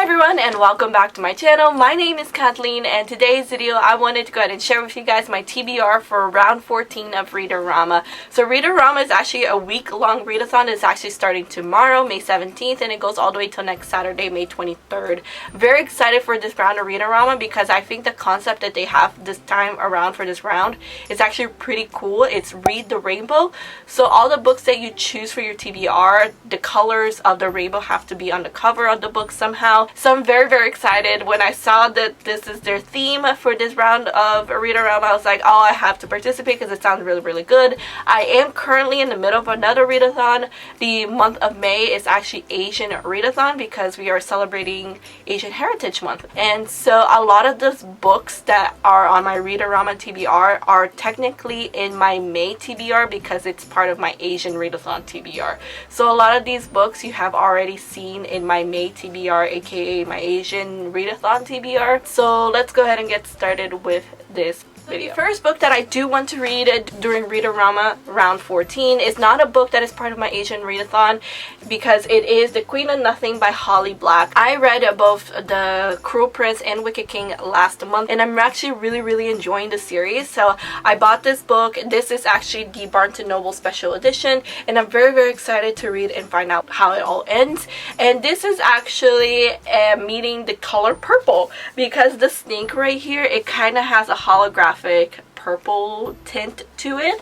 Hi everyone and welcome back to my channel. My name is Kathleen and today's video I wanted to go ahead and share with you guys my TBR for round 14 of Read-O-Rama. So Read-O-Rama is actually a week-long readathon. It's actually starting tomorrow, May 17th, and it goes all the way till next Saturday, May 23rd. Very excited for this round of Read-O-Rama because I think the concept that they have this time around for this round is actually pretty cool. It's Read the Rainbow. So all the books that you choose for your TBR, the colors of the rainbow have to be on the cover of the book somehow. So I'm very excited. When I saw that this is their theme for this round of Read-O-Rama, I was like, oh, I have to participate because it sounds really good. I am currently in the middle of another readathon. The month of May is actually Asian readathon because we are celebrating Asian Heritage Month. And so a lot of those books that are on my Read-O-Rama TBR are technically in my May TBR because it's part of my Asian readathon TBR. So a lot of these books you have already seen in my May TBR, aka my Asian readathon TBR. So let's go ahead and get started with this video. The first book that I do want to read during Read-O-Rama round 14 is not a book that is part of my Asian readathon because it is The Queen of Nothing by Holly Black. I read both The Cruel Prince and Wicked King last month and I'm actually really enjoying the series. So I bought this book. This is actually the Barnes & Noble special edition and I'm very excited to read and find out how it all ends. And this is actually meeting the color purple because the snake right here, it kind of has a holographic purple tint to it.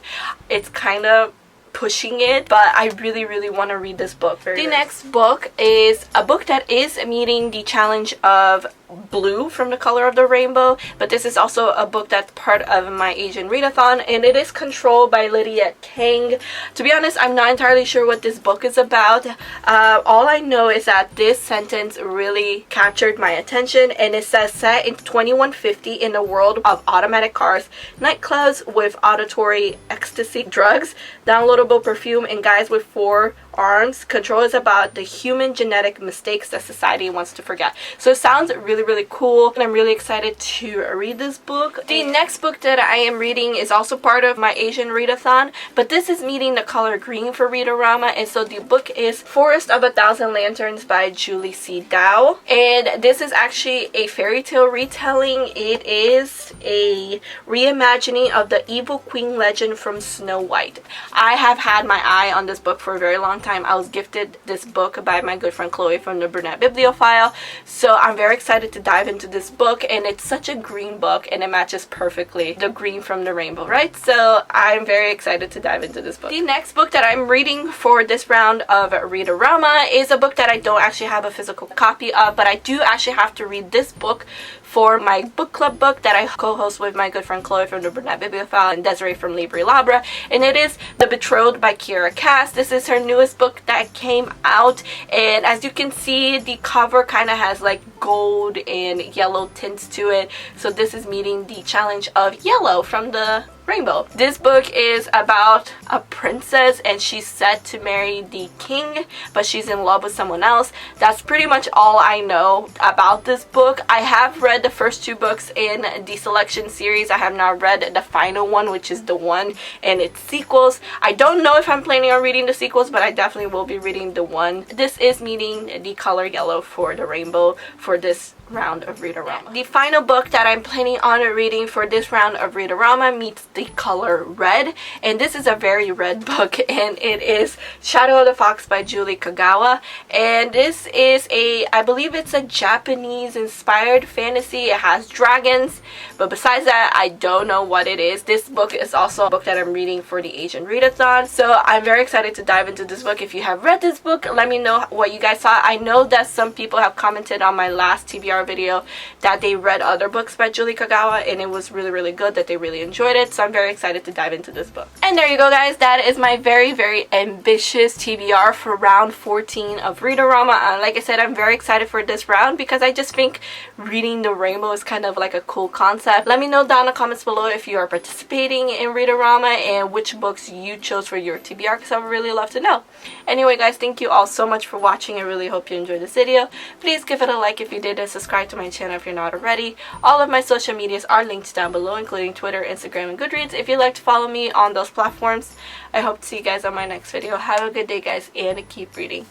It's kind of pushing it, but I really want to read this book. The next book is a book that is meeting the challenge of blue from The Color of the Rainbow, but this is also a book that's part of my Asian readathon and it is Control by Lydia Kang. To be honest, I'm not entirely sure what this book is about. All I know is that this sentence really captured my attention and it says set in 2150 in a world of automatic cars, nightclubs with auditory ecstasy drugs, downloadable perfume, and guys with 4 arms. Control is about the human genetic mistakes that society wants to forget. So it sounds really cool and I'm really excited to read this book. The next book that I am reading is also part of my Asian readathon, but this is meeting the color green for Read-O-Rama, and so the book is Forest of a Thousand Lanterns by Julie C. Dow, and this is actually a fairy tale retelling. It is a reimagining of the evil queen legend from Snow White. I have had my eye on this book for a very long time. I was gifted this book by my good friend Chloe from the Brunette Bibliophile, so I'm very excited to dive into this book, and it's such a green book and it matches perfectly the green from the rainbow, right? So I'm very excited to dive into this book. The next book that I'm reading for this round of Read-O-Rama is a book that I don't actually have a physical copy of, but I do actually have to read this book for my book club book that I co-host with my good friend Chloe from the Brunette Bibliophile and Desiree from Libri Labra, and it is The Betrothed by Kiera Cass. This is her newest book that came out, and as you can see, the cover kind of has like gold and yellow tints to it, so this is meeting the challenge of yellow from the rainbow. This book is about a princess and she's set to marry the king, but she's in love with someone else. That's pretty much all I know about this book. I have read the first 2 books in the selection series. I have not read the final one, which is the one and its sequels. I don't know if I'm planning on reading the sequels, but I definitely will be reading the one. This is meeting the color yellow for the rainbow for this round of Read-O-Rama. The final book that I'm planning on reading for this round of Read-O-Rama meets the color red, and this is a very red book, and it is Shadow of the Fox by Julie Kagawa, and this is I believe it's a Japanese inspired fantasy. It has dragons, but besides that I don't know what it is. This book is also a book that I'm reading for the Asian readathon, so I'm very excited to dive into this book. If you have read this book, let me know what you guys thought. I know that some people have commented on my last TBR video that they read other books by Julie Kagawa and it was really good, that they really enjoyed it, so I'm very excited to dive into this book. And there you go guys, that is my very ambitious TBR for round 14 of Read-O-Rama. Like I said, I'm very excited for this round because I just think reading the rainbow is kind of like a cool concept. Let me know down in the comments below if you are participating in Read-O-Rama and which books you chose for your TBR because I would really love to know. Anyway guys, thank you all so much for watching. I really hope you enjoyed this video. Please give it a like if you did and subscribe to my channel if you're not already. All of my social medias are linked down below, including Twitter, Instagram, and Goodreads if you'd like to follow me on those platforms. I hope to see you guys on my next video. Have a good day guys and keep reading.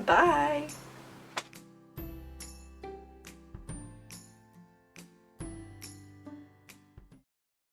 Bye!